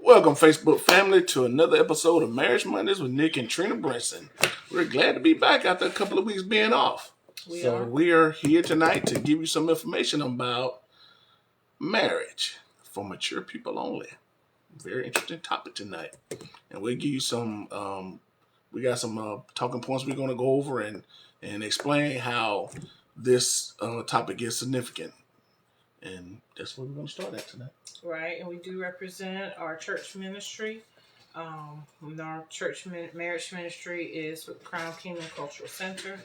Welcome, Facebook family, to another episode of Marriage Mondays with Nick and Trina Brinson. We're glad to be back after a couple of weeks being off. We are here tonight to give you some information about marriage for mature people only. Very interesting topic tonight. And we'll give you some, we got some talking points we're going to go over and explain how this topic is significant. And that's where we're going to start at tonight. Right, and we do represent our church ministry. Our church marriage ministry is with Crown Kingdom Cultural Center.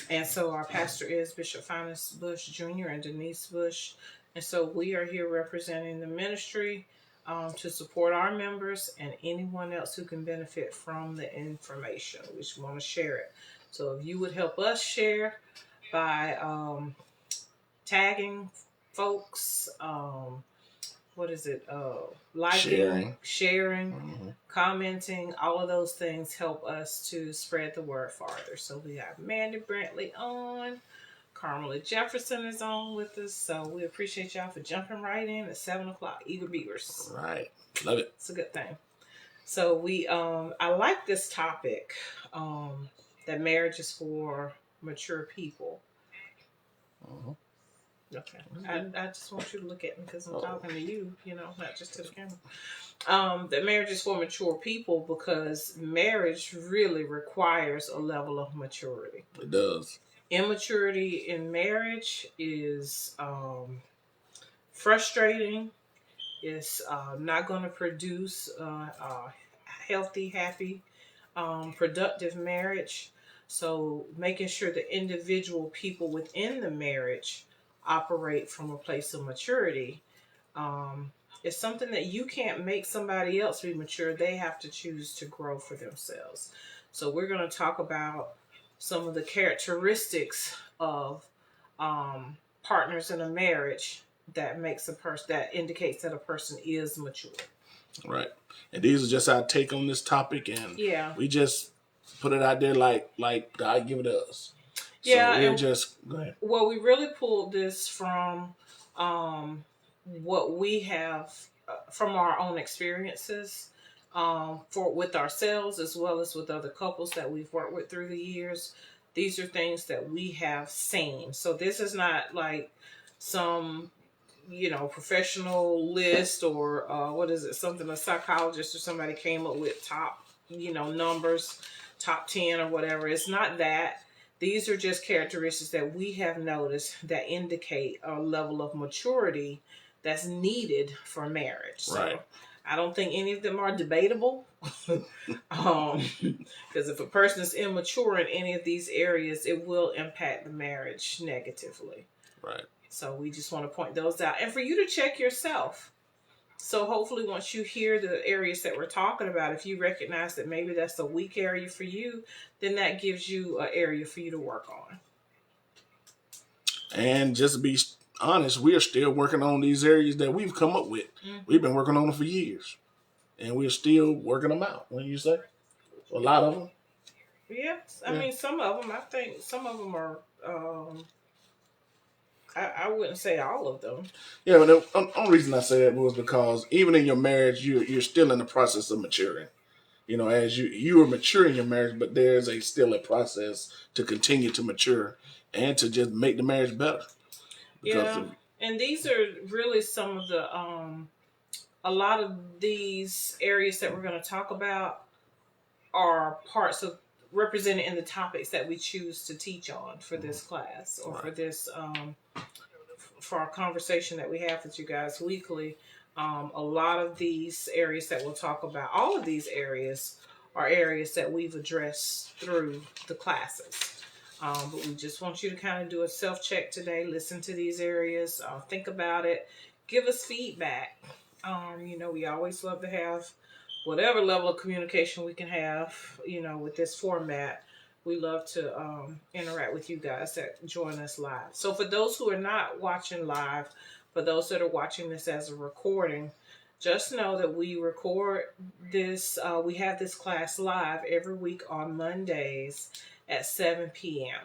And so our pastor is Bishop Finacebushjr and Denise Bush. And so we are here representing the ministry to support our members and anyone else who can benefit from the information. We just want to share it. So if you would help us share by tagging folks, liking, sharing, commenting, all of those things help us to spread the word farther. So we have Mandy Brantley on, Carmela Jefferson is on with us, so we appreciate y'all for jumping right in at 7 o'clock. Eager beavers. Right, love it. It's a good thing. So we, I like this topic, that marriage is for mature people. Okay. I just want you to look at me because I'm talking to you, not just to the camera. That marriage is for mature people because marriage really requires a level of maturity. It does. Immaturity in marriage is frustrating. It's not going to produce a healthy, happy, productive marriage. So making sure the individual people within the marriage operate from a place of maturity is something that you can't make somebody else be mature. They have to choose to grow for themselves. So we're going to talk about some of the characteristics of partners in a marriage that makes that indicates that a person is mature. Right. And these are just our take on this topic, and we just put it out there like God give it to us. Yeah, so go ahead. Well, we really pulled this from what we have from our own experiences with ourselves as well as with other couples that we've worked with through the years. These are things that we have seen. So this is not like some professional list or something a psychologist or somebody came up with top numbers, top 10 or whatever. It's not that. These are just characteristics that we have noticed that indicate a level of maturity that's needed for marriage. Right. So I don't think any of them are debatable. Because if a person is immature in any of these areas, it will impact the marriage negatively. Right. So we just want to point those out. And for you to check yourself. So hopefully once you hear the areas that we're talking about, if you recognize that maybe that's a weak area for you, then that gives you an area for you to work on. And just to be honest, we are still working on these areas that we've come up with. Mm-hmm. We've been working on them for years. And we're still working them out, wouldn't you say? A lot of them. Yes. I mean, some of them, I think some of them are... I wouldn't say all of them. Yeah, but the only reason I say that was because even in your marriage, you're still in the process of maturing. As you are maturing your marriage, but there's still a process to continue to mature and to just make the marriage better. And these are really some of the a lot of these areas that we're going to talk about are parts of represented in the topics that we choose to teach on for this class or for this for our conversation that we have with you guys weekly. A lot of these areas that we'll talk about, all of these areas are areas that we've addressed through the classes. But we just want you to kind of do a self-check today, listen to these areas, think about it, give us feedback. We always love to have whatever level of communication we can have, with this format. We love to interact with you guys that join us live. So for those who are not watching live, for those that are watching this as a recording, just know that we record this. We have this class live every week on Mondays at 7 p.m.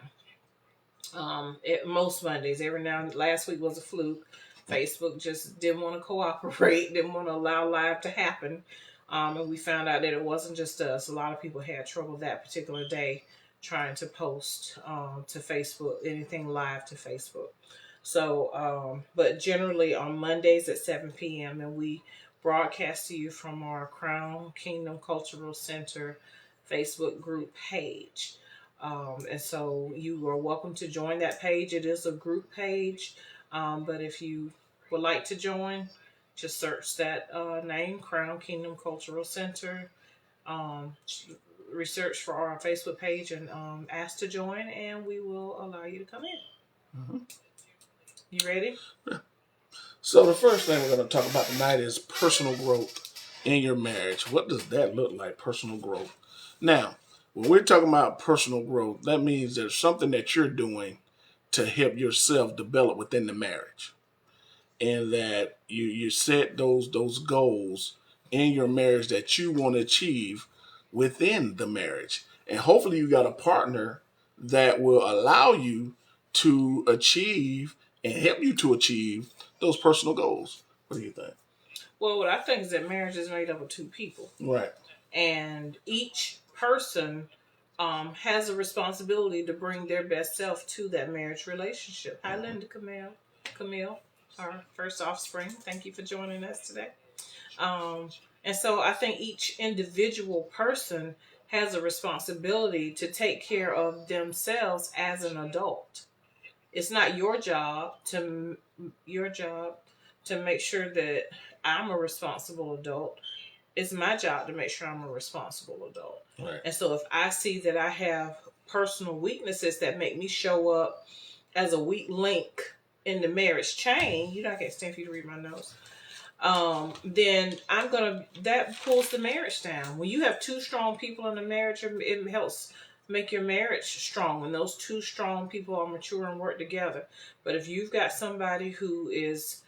Most Mondays. Last week was a fluke. Facebook just didn't want to cooperate, didn't want to allow live to happen. And we found out that it wasn't just us. A lot of people had trouble that particular day trying to post to Facebook, anything live to Facebook. So, but generally on Mondays at 7 p.m. and we broadcast to you from our Crown Kingdom Cultural Center Facebook group page. And so you are welcome to join that page. It is a group page. But if you would like to join, just search that name, Crown Kingdom Cultural Center. Research for our Facebook page and ask to join, and we will allow you to come in. Mm-hmm. You ready? Yeah. So the first thing we're going to talk about tonight is personal growth in your marriage. What does that look like, personal growth? Now, when we're talking about personal growth, that means there's something that you're doing to help yourself develop within the marriage. And that you set those goals in your marriage that you want to achieve within the marriage. And hopefully you got a partner that will allow you to achieve and help you to achieve those personal goals. What do you think? Well, what I think is that marriage is made up of two people. Right. And each person has a responsibility to bring their best self to that marriage relationship. Hi, Linda Camille, our first offspring. Thank you for joining us today. And so I think each individual person has a responsibility to take care of themselves as an adult. It's not your job to make sure that I'm a responsible adult. It's my job to make sure I'm a responsible adult. Right. And so if I see that I have personal weaknesses that make me show up as a weak link in the marriage chain, I can't stand for you to read my notes. Then that pulls the marriage down. When you have two strong people in a marriage, it helps make your marriage strong when those two strong people are mature and work together. But if you've got somebody who is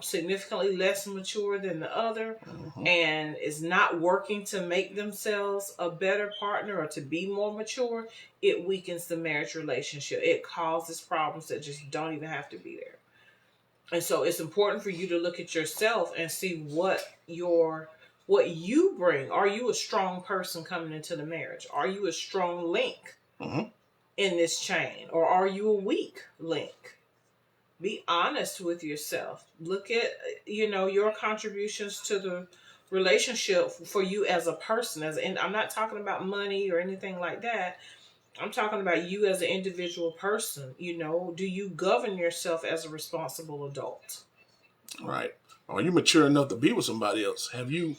significantly less mature than the other, mm-hmm. and is not working to make themselves a better partner or to be more mature, it weakens the marriage relationship. It causes problems that just don't even have to be there. And so it's important for you to look at yourself and see what you bring. Are you a strong person coming into the marriage? Are you a strong link mm-hmm. in this chain? Or are you a weak link? Be honest with yourself. Look at, your contributions to the relationship for you as a person. And I'm not talking about money or anything like that. I'm talking about you as an individual person. Do you govern yourself as a responsible adult? Right. Are you mature enough to be with somebody else? Have you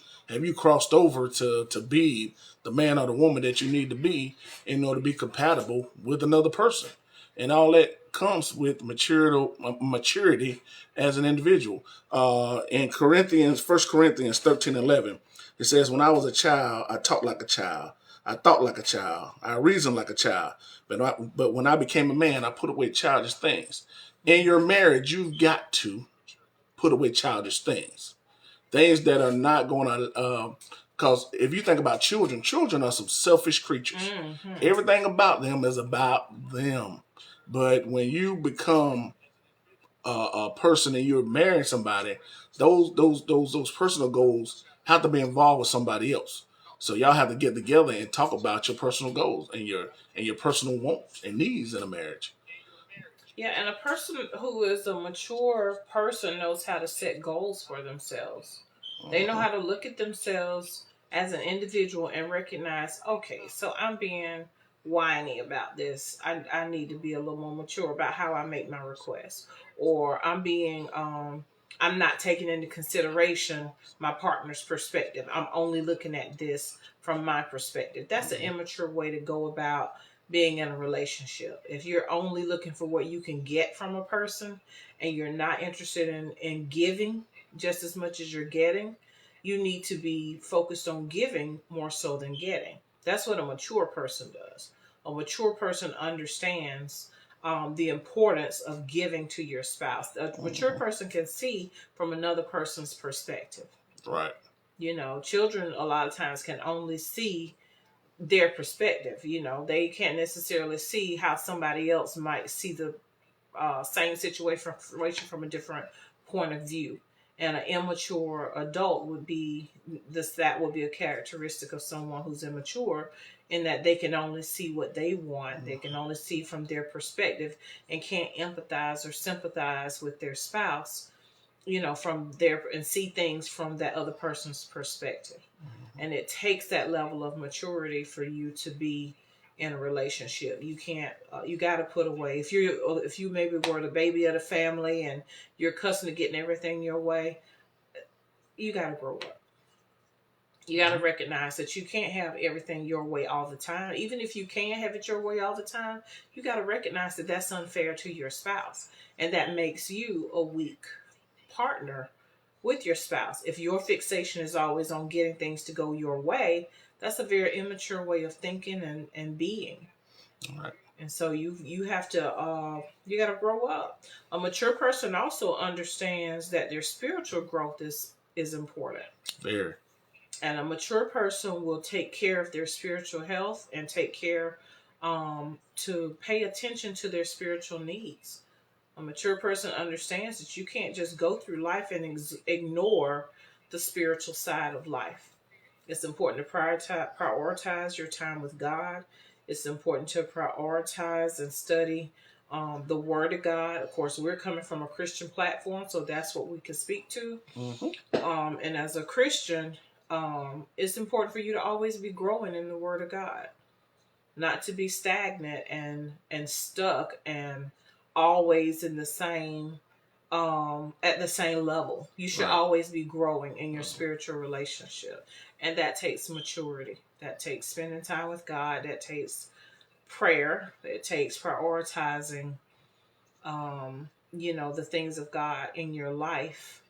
crossed over to be the man or the woman that you need to be in order to be compatible with another person? And all that comes with maturity as an individual. In 1 Corinthians 13:11, it says, "When I was a child, I talked like a child. I thought like a child. I reasoned like a child. But when I became a man, I put away childish things." In your marriage, you've got to put away childish things that are not going to, because if you think about children are some selfish creatures. Mm-hmm. Everything about them is about them. But when you become a person and you're marrying somebody, those personal goals have to be involved with somebody else. So y'all have to get together and talk about your personal goals and your personal wants and needs in a marriage. Yeah, and a person who is a mature person knows how to set goals for themselves. They know how to look at themselves as an individual and recognize, okay, so I'm being whiny about this. I need to be a little more mature about how I make my requests. Or I'm not taking into consideration my partner's perspective. I'm only looking at this from my perspective. That's an immature way to go about being in a relationship. If you're only looking for what you can get from a person and you're not interested in giving just as much as you're getting, you need to be focused on giving more so than getting. That's what a mature person does. A mature person understands the importance of giving to your spouse. A mature person can see from another person's perspective. Right. Children a lot of times can only see their perspective. They can't necessarily see how somebody else might see the same situation from a different point of view. And an immature adult would be that would be a characteristic of someone who's immature, in that they can only see what they want. They can only see from their perspective and can't empathize or sympathize with their spouse, from their, and see things from that other person's perspective. And it takes that level of maturity for you to be in a relationship. You can't, you got to put away. If you maybe were the baby of the family and you're accustomed to getting everything your way, you got to grow up. You got to recognize that you can't have everything your way all the time. Even if you can have it your way all the time, you got to recognize that that's unfair to your spouse. And that makes you a weak partner with your spouse. If your fixation is always on getting things to go your way, that's a very immature way of thinking and being. All right. And so you have to you got to grow up. A mature person also understands that their spiritual growth is important. Very. And a mature person will take care of their spiritual health and take care to pay attention to their spiritual needs. A mature person understands that you can't just go through life and ignore the spiritual side of life. It's important to prioritize your time with God. It's important to prioritize and study the Word of God. Of course, we're coming from a Christian platform, so that's what we can speak to. Mm-hmm. And as a Christian, it's important for you to always be growing in the Word of God, not to be stagnant and stuck and always in the same at the same level. You should always be growing in your spiritual relationship, and that takes maturity. That takes spending time with God. That takes prayer. It takes prioritizing the things of God in your life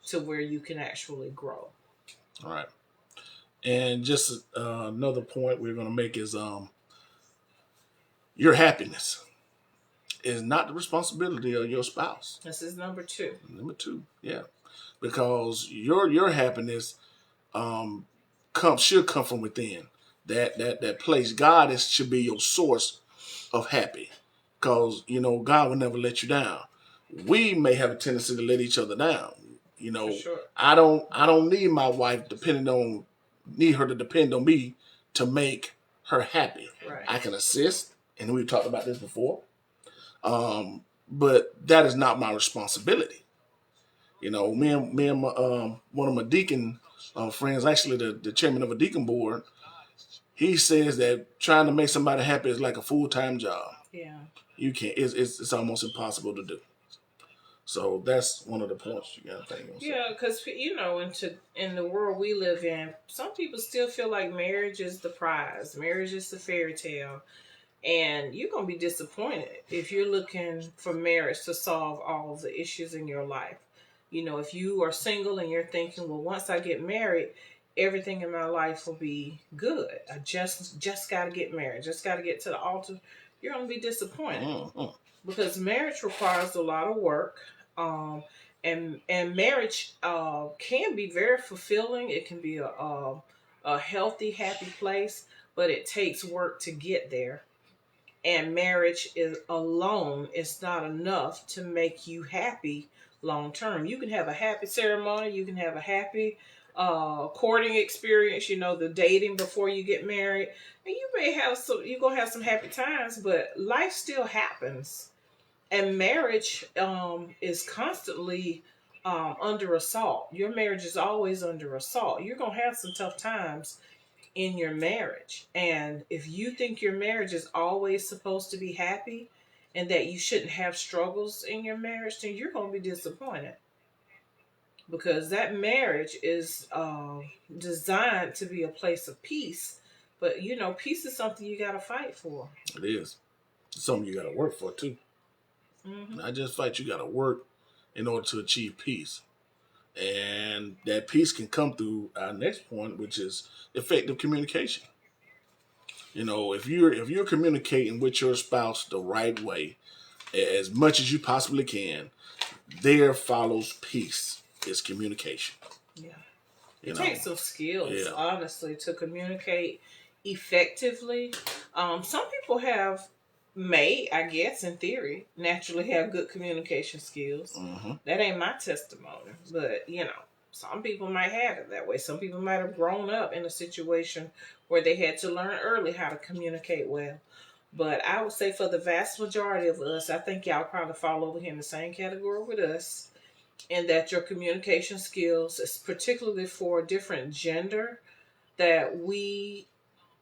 to where you can actually grow. All right. And just another point we're going to make is your happiness is not the responsibility of your spouse. This is number 2. Number 2, yeah, because your happiness should come from within. That place, God should be your source of happy, because God will never let you down. We may have a tendency to let each other down. Sure. I don't need my wife need her to depend on me to make her happy. Right. I can assist, and we've talked about this before. But that is not my responsibility. Me and my, one of my deacon friends, actually the chairman of a deacon board, he says that trying to make somebody happy is like a full-time job. Yeah. You can't. It's almost impossible to do. So that's one of the points you got to think. Yeah, because in the world we live in, some people still feel like marriage is the prize, marriage is the fairy tale, and you're gonna be disappointed if you're looking for marriage to solve all of the issues in your life. If you are single and you're thinking, well, once I get married, everything in my life will be good. I just got to get married, just got to get to the altar. You're gonna be disappointed because marriage requires a lot of work. And marriage can be very fulfilling. It can be a healthy, happy place, but it takes work to get there. And marriage alone is not enough to make you happy long term. You can have a happy ceremony. You can have a happy courting experience. The dating before you get married, and you're gonna have some happy times, but life still happens. And marriage is constantly under assault. Your marriage is always under assault. You're going to have some tough times in your marriage. And if you think your marriage is always supposed to be happy and that you shouldn't have struggles in your marriage, then you're going to be disappointed. Because that marriage is designed to be a place of peace. But, peace is something you got to fight for. It is. It's something you got to work for, too. Mm-hmm. Not just fight, you got to work in order to achieve peace. And that peace can come through our next point, which is effective communication. If you're communicating with your spouse the right way, as much as you possibly can, there follows peace. It's communication. Yeah. It takes some skills, honestly, to communicate effectively. Some people have may, I guess, in theory, naturally have good communication skills. That ain't my testimony, but some people might have it that way. Some people might have grown up in a situation where they had to learn early how to communicate well. But I would say for the vast majority of us, I think y'all probably fall over here in the same category with us, in that your communication skills, particularly for a different gender, that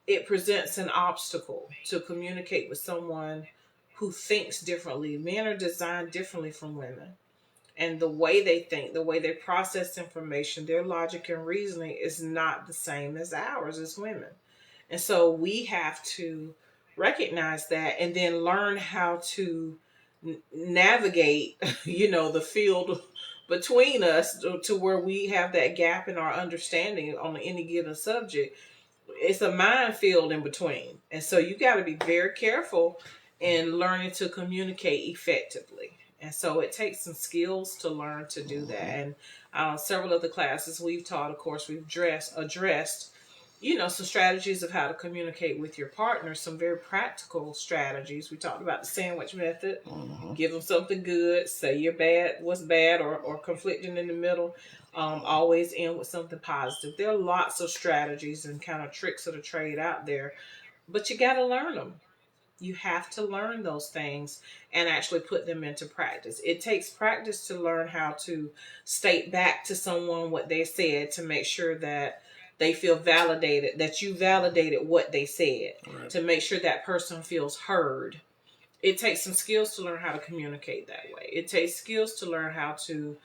it presents an obstacle to communicate with someone who thinks differently. Men are designed differently from women. And the way they think, the way they process information, their logic and reasoning is not the same as ours as women. And so we have to recognize that and then learn how to navigate, the field between us to where we have that gap in our understanding on any given subject. It's a minefield in between. And so you got to be very careful in learning to communicate effectively. And so it takes some skills to learn to do that. And several of the classes we've taught, of course, we've addressed, some strategies of how to communicate with your partner, some very practical strategies. We talked about the sandwich method. Give them something good, say you're bad, what's bad or conflicting in the middle. Always end with something positive. There are lots of strategies and kind of tricks of the trade out there, but you got to learn them. You have to learn those things and actually put them into practice. It takes practice to learn how to state back to someone what they said, to make sure that they feel validated, that you validated what they said, right. To make sure that person feels heard. It takes some skills to learn how to communicate that way. It takes skills to learn how to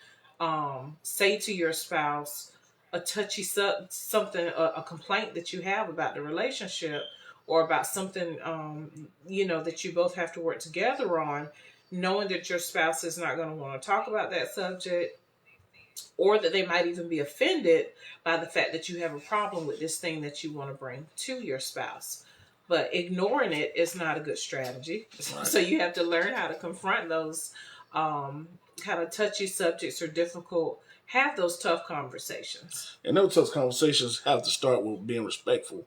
say to your spouse a touchy something, a complaint that you have about the relationship, or about something, that you both have to work together on, knowing that your spouse is not going to want to talk about that subject, or that they might even be offended by the fact that you have a problem with this thing that you want to bring to your spouse. But ignoring it is not a good strategy. Right. So you have to learn how to confront those kind of touchy subjects or difficult, have those tough conversations. And those tough conversations have to start with being respectful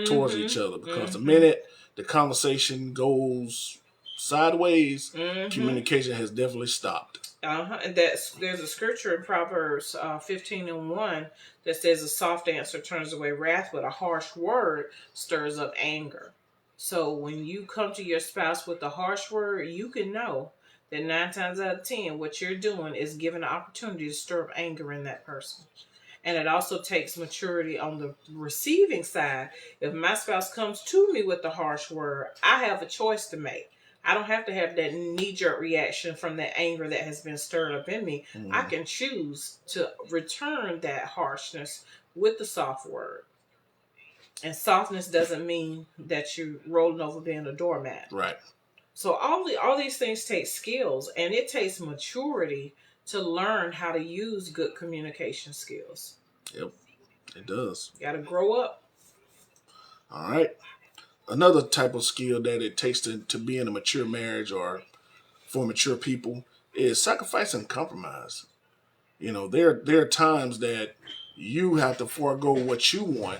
towards each other, because the minute the conversation goes sideways, communication has definitely stopped. And there's a scripture in Proverbs 15:1 that says a soft answer turns away wrath, but a harsh word stirs up anger. So when you come to your spouse with a harsh word, you can know that 9 times out of 10, what you're doing is giving an opportunity to stir up anger in that person. And it also takes maturity on the receiving side. If my spouse comes to me with a harsh word, I have a choice to make. I don't have to have that knee-jerk reaction from that anger that has been stirred up in me. I can choose to return that harshness with the soft word. And softness doesn't mean that you're rolling over being a doormat. Right. So all these things take skills, and it takes maturity to learn how to use good communication skills. Yep, it does. You got to grow up. All right. Another type of skill that it takes to be in a mature marriage, or for mature people, is sacrifice and compromise. There are times that you have to forego what you want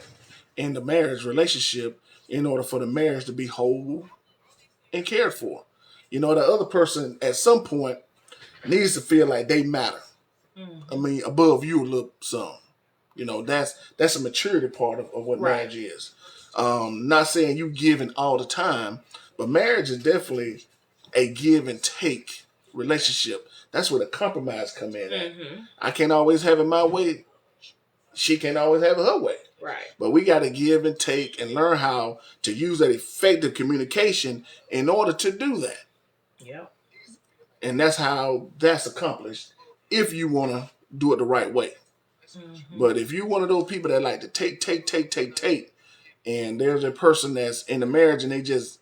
in the marriage relationship in order for the marriage to be whole and cared for. The other person at some point needs to feel like they matter. Above you a little some. That's a maturity part of what marriage is. Not saying you giving all the time, but marriage is definitely a give and take relationship. That's where the compromise come in at. I can't always have it my way. She can't always have it her way. Right. But we got to give and take and learn how to use that effective communication in order to do that. Yep. And that's how that's accomplished, if you want to do it the right way. But if you're one of those people that like to take, and there's a person that's in a marriage and they just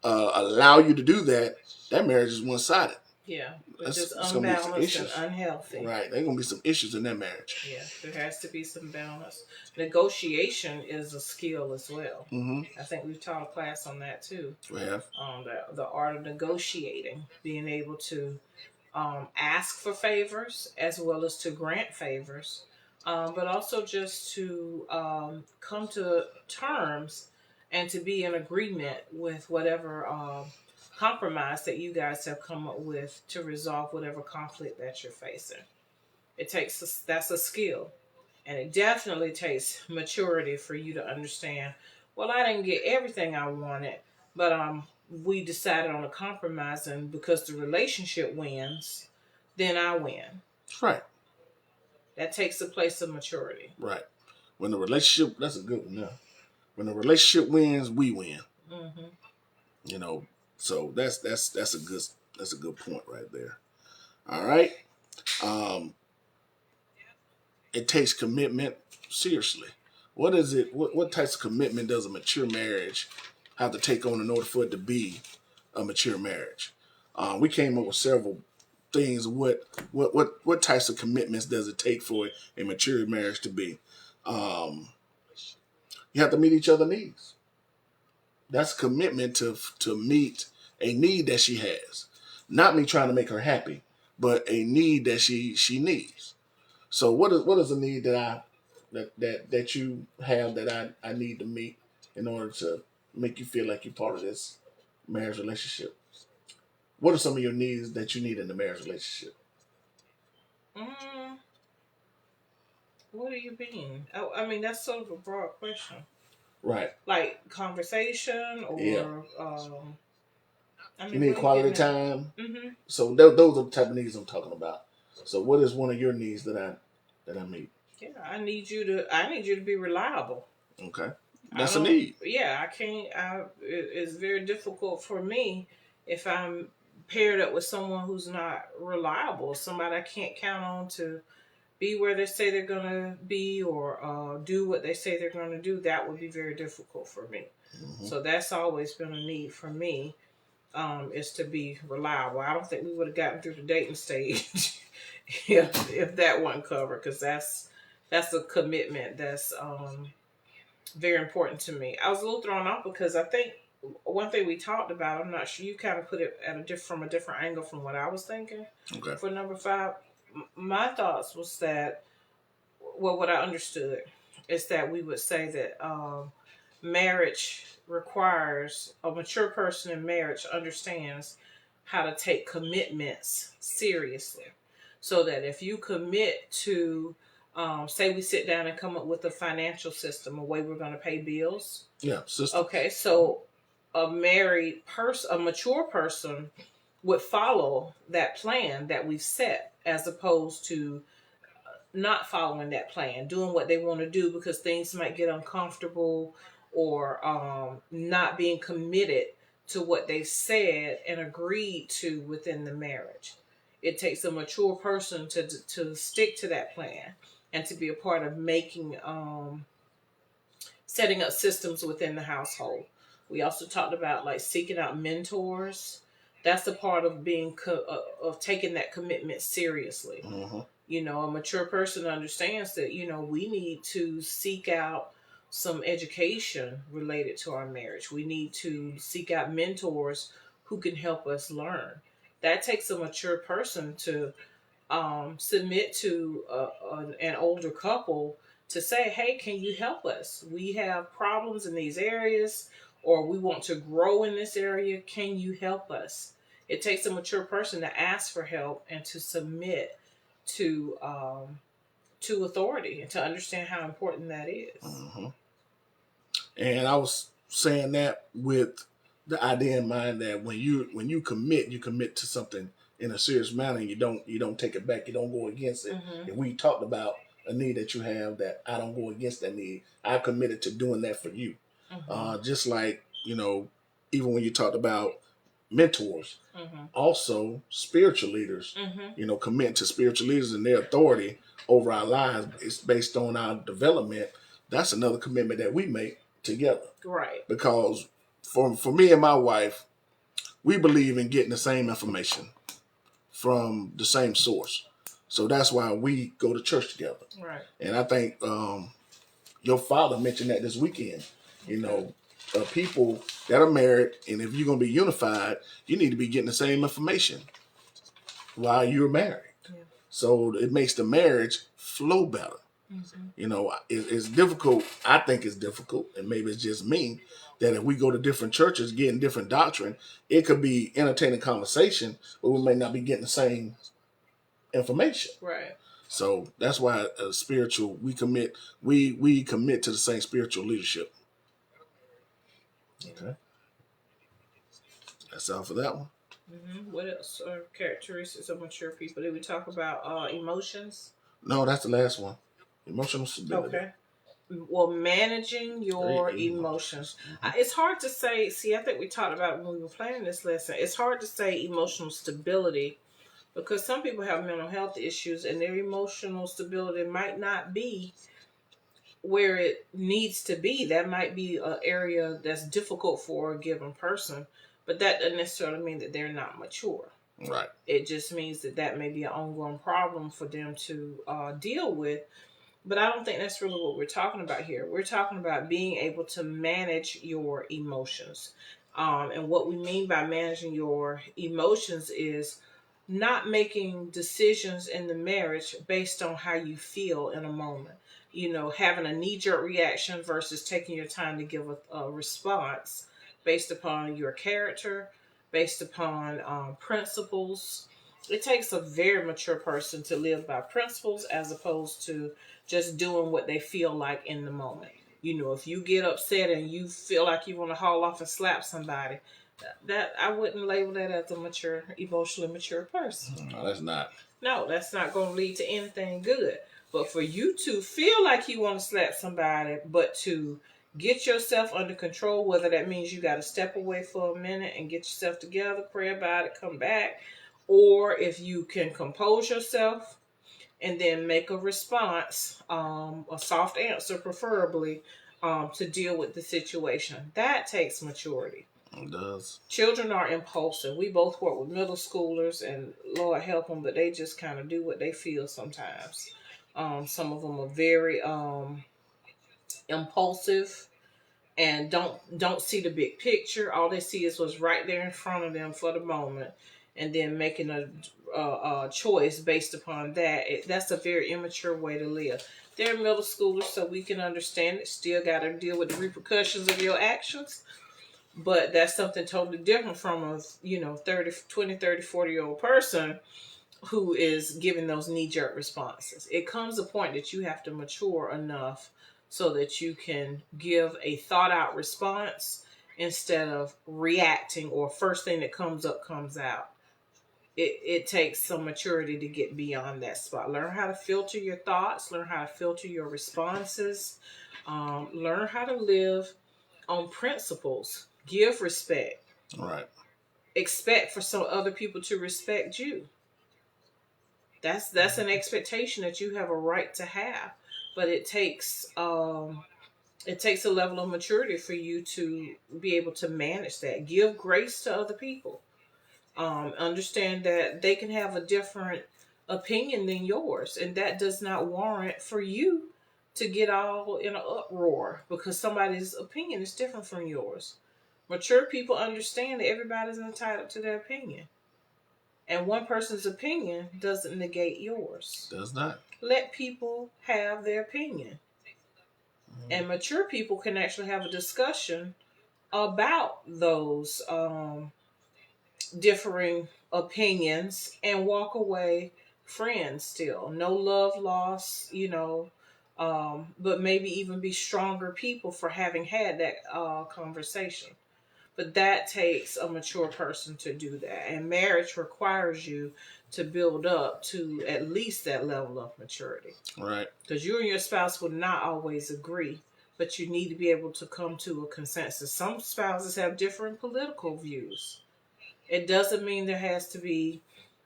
allow you to do that, that marriage is one-sided. Yeah, it's just unbalanced and unhealthy. Right, there's going to be some issues in that marriage. Yeah, there has to be some balance. Negotiation is a skill as well. I think we've taught a class on that too. We have. The art of negotiating, being able to ask for favors as well as to grant favors, but also just to come to terms and to be in agreement with whatever compromise that you guys have come up with to resolve whatever conflict that you're facing. That's a skill. And it definitely takes maturity for you to understand, well, I didn't get everything I wanted, but we decided on a compromise, and because the relationship wins, then I win. Right. That takes a place of maturity. Right. When the relationship, that's a good one. Yeah. When the relationship wins, we win. Mm-hmm. You know, so that's a good point right there. All right. It takes commitment seriously. What is it? What types of commitment does a mature marriage have to take on in order for it to be a mature marriage? We came up with several things. What types of commitments does it take for a mature marriage to be? You have to meet each other's needs. That's commitment to meet a need that she has. Not me trying to make her happy, but a need that she needs. So what is a need that you have that I need to meet in order to make you feel like you're part of this marriage relationship? What are some of your needs that you need in the marriage relationship? What do you mean? I mean, that's sort of a broad question. Right. Like conversation or you need quality time. Mm-hmm. So those are the type of needs I'm talking about. So what is one of your needs that I meet? Yeah, I need you to be reliable. Okay. That's a need. Yeah, I can't. It's very difficult for me if I'm paired up with someone who's not reliable, somebody I can't count on to be where they say they're gonna be or do what they say they're gonna do. That would be very difficult for me. Mm-hmm. So that's always been a need for me, is to be reliable. I don't think we would have gotten through the dating stage if that wasn't covered, because that's a commitment that's very important to me. I was a little thrown off because I think one thing we talked about, I'm not sure, you kind of put it from a different angle from what I was thinking. Okay. For number 5, my thoughts was that, well, what I understood is that we would say that marriage requires, a mature person in marriage understands how to take commitments seriously. So that if you commit to, say we sit down and come up with a financial system, a way we're going to pay bills. Yeah, system. Okay, so a mature person would follow that plan that we've set, as opposed to not following that plan, doing what they want to do because things might get uncomfortable, or not being committed to what they said and agreed to within the marriage. It takes a mature person to stick to that plan and to be a part of making, setting up systems within the household. We also talked about like seeking out mentors. That's a part of being of taking that commitment seriously. Mm-hmm. You know, a mature person understands that, we need to seek out some education related to our marriage. We need to seek out mentors who can help us learn. That takes a mature person to submit to an older couple to say, hey, can you help us? We have problems in these areas, or we want to grow in this area. Can you help us? It takes a mature person to ask for help and to submit to authority and to understand how important that is. Mm-hmm. And I was saying that with the idea in mind that when you commit to something in a serious manner. You don't take it back. You don't go against it. Mm-hmm. And we talked about a need that you have that I don't go against that need. I committed to doing that for you. Mm-hmm. Just like, even when you talked about mentors, mm-hmm. also spiritual leaders, mm-hmm. Commit to spiritual leaders and their authority over our lives. It's based on our development. That's another commitment that we make together. Right. Because for me and my wife, we believe in getting the same information from the same source. So that's why we go to church together. Right. And I think your father mentioned that this weekend. People that are married, and if you're going to be unified, you need to be getting the same information while you're married. Yeah. So it makes the marriage flow better. You know, it's difficult. I think it's difficult, and maybe it's just me, that if we go to different churches getting different doctrine, it could be entertaining conversation, but we may not be getting the same information. Right. So that's why spiritual, we commit to the same spiritual leadership. Okay, that's all for that one. What else are characteristics of mature people? Did we talk about emotions? No, that's the last one. Emotional stability. Okay. Well, managing your emotions. It's hard to say. See, I think we talked about when we were planning this lesson. It's hard to say emotional stability because some people have mental health issues and their emotional stability might not be where it needs to be. That might be an area that's difficult for a given person, but that doesn't necessarily mean that they're not mature. Right. It just means that may be an ongoing problem for them to deal with. But I don't think that's really what we're talking about here. We're talking about being able to manage your emotions. And what we mean by managing your emotions is not making decisions in the marriage based on how you feel in a moment. You know, having a knee jerk reaction versus taking your time to give a response based upon your character, based upon principles. It takes a very mature person to live by principles as opposed to just doing what they feel like in the moment. You know, if you get upset and you feel like you want to haul off and slap somebody, that I wouldn't label that as a mature, emotionally mature person. No, that's not. No, that's not going to lead to anything good. But for you to feel like you want to slap somebody, but to get yourself under control, whether that means you got to step away for a minute and get yourself together, pray about it, come back, or if you can compose yourself and then make a response, a soft answer preferably, to deal with the situation. That takes maturity. It does. Children are impulsive. We both work with middle schoolers, and Lord help them, but they just kind of do what they feel sometimes. Some of them are very impulsive and don't see the big picture. All they see is what's right there in front of them for the moment, and then making a choice based upon that. That's a very immature way to live. They're middle schoolers, so we can understand it. Still got to deal with the repercussions of your actions. But that's something totally different from a 40-year-old person who is giving those knee-jerk responses. It comes a point that you have to mature enough so that you can give a thought-out response instead of reacting or first thing that comes up comes out. It takes some maturity to get beyond that spot. Learn how to filter your thoughts. Learn how to filter your responses. Learn how to live on principles. Give respect. Right. Expect for some other people to respect you. That's an expectation that you have a right to have, but it takes a level of maturity for you to be able to manage that. Give grace to other people. Understand that they can have a different opinion than yours, and that does not warrant for you to get all in an uproar because somebody's opinion is different from yours. Mature people understand that everybody's entitled to their opinion. And one person's opinion doesn't negate yours. Does not. Let people have their opinion. And mature people can actually have a discussion about those differing opinions and walk away friends still. No love lost, but maybe even be stronger people for having had that conversation. But that takes a mature person to do that. And marriage requires you to build up to at least that level of maturity. Right. Because you and your spouse will not always agree, but you need to be able to come to a consensus. Some spouses have different political views. It doesn't mean there has to be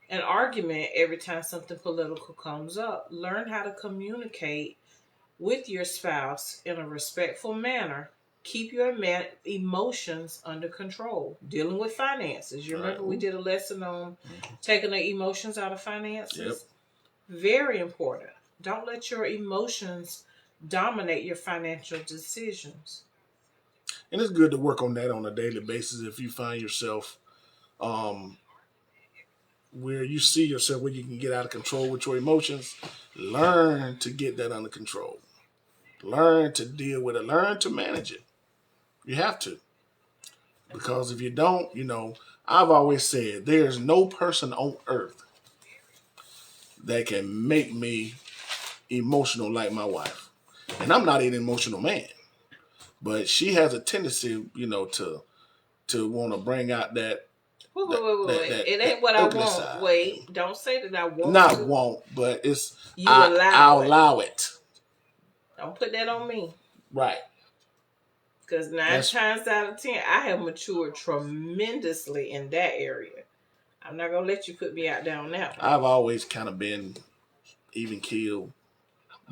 an argument every time something political comes up. Learn how to communicate with your spouse in a respectful manner. Keep your emotions under control. Dealing with finances. You remember we did a lesson on taking the emotions out of finances? Yep. Very important. Don't let your emotions dominate your financial decisions. And it's good to work on that on a daily basis if you find yourself where you see yourself, where you can get out of control with your emotions, learn to get that under control. Learn to deal with it. Learn to manage it. You have to. Because if you don't, I've always said there's no person on earth that can make me emotional like my wife. And I'm not an emotional man. But she has a tendency, to want to bring out that. Wait. It ain't what I want. Side. Wait, don't say that I want. Not to. Want, but it's I'll allow it. Don't put that on me. Right. Because 9 times out of 10, I have matured tremendously in that area. I'm not gonna let you put me out there on that one. I've always kind of been even keeled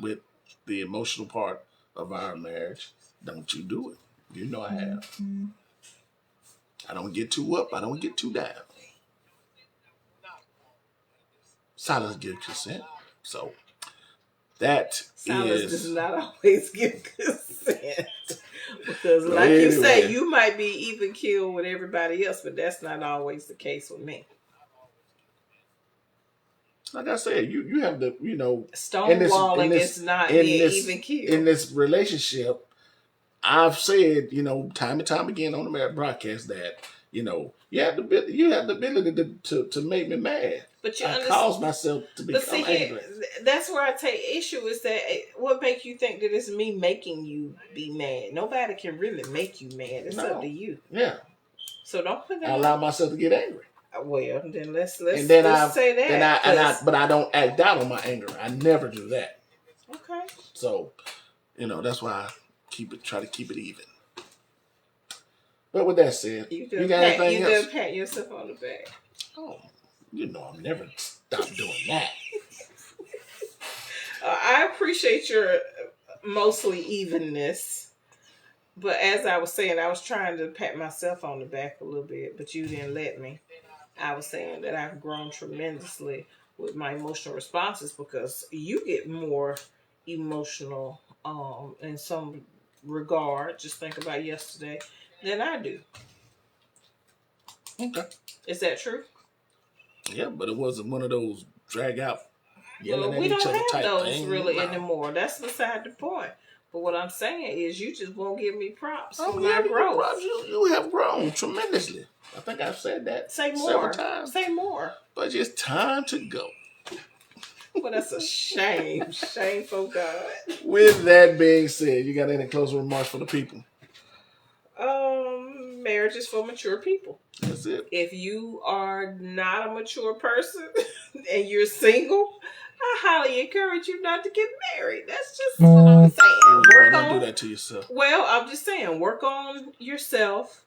with the emotional part of our marriage. Don't you do it? You know I have. Mm-hmm. I don't get too up. I don't get too down. Silence gives consent. So silence does not always give consent. Because like you say, you might be even keeled with everybody else, but that's not always the case with me. Like I said, you have the, stonewalling is not being even keeled. In this relationship, I've said, time and time again on the Marriage broadcast that, you have the ability to make me mad. But I cause myself to become angry. That's where I take issue is that what makes you think that it's me making you be mad? Nobody can really make you mad. It's up to you. Yeah. So don't put that. I allow myself to get angry. Well, then let's say that. But I don't act out on my anger. I never do that. Okay. So, that's why I try to keep it even. But with that said, you got anything else? You pat yourself on the back. Oh, I'm never stop doing that. I appreciate your mostly evenness. But as I was saying, I was trying to pat myself on the back a little bit, but you didn't let me. I was saying that I've grown tremendously with my emotional responses because you get more emotional in some regard. Just think about yesterday than I do. Okay. Is that true? Yeah, but it wasn't one of those drag out yelling at each other type things. We don't have those really anymore. That's beside the point. But what I'm saying is you just won't give me props for my growth. Props. You have grown tremendously. I think I've said that several times. Say more. But it's time to go. Well, that's a shame. Shameful God. With that being said, you got any closing remarks for the people? Marriage is for mature people. That's it. If you are not a mature person and you're single, I highly encourage you not to get married. That's just what I'm saying. Don't do that to yourself. Well, I'm just saying, work on yourself.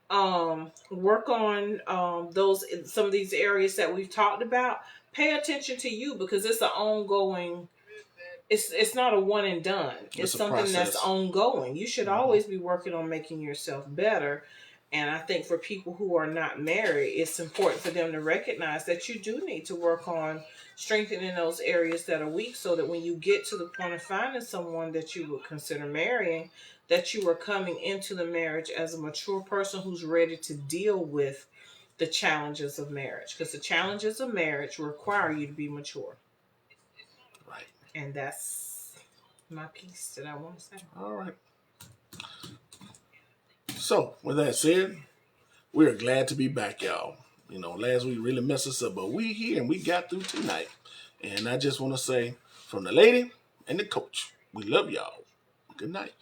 Work on some of these areas that we've talked about. Pay attention to you because it's an ongoing. It's not a one and done. It's something process. That's ongoing. You should always be working on making yourself better. And I think for people who are not married, it's important for them to recognize that you do need to work on strengthening those areas that are weak so that when you get to the point of finding someone that you would consider marrying, that you are coming into the marriage as a mature person who's ready to deal with the challenges of marriage. Because the challenges of marriage require you to be mature. Right. And that's my piece that I want to say. All right. So, with that said, we're glad to be back, y'all. Last week really messed us up, but we here and we got through tonight. And I just want to say, from the lady and the coach, we love y'all. Good night.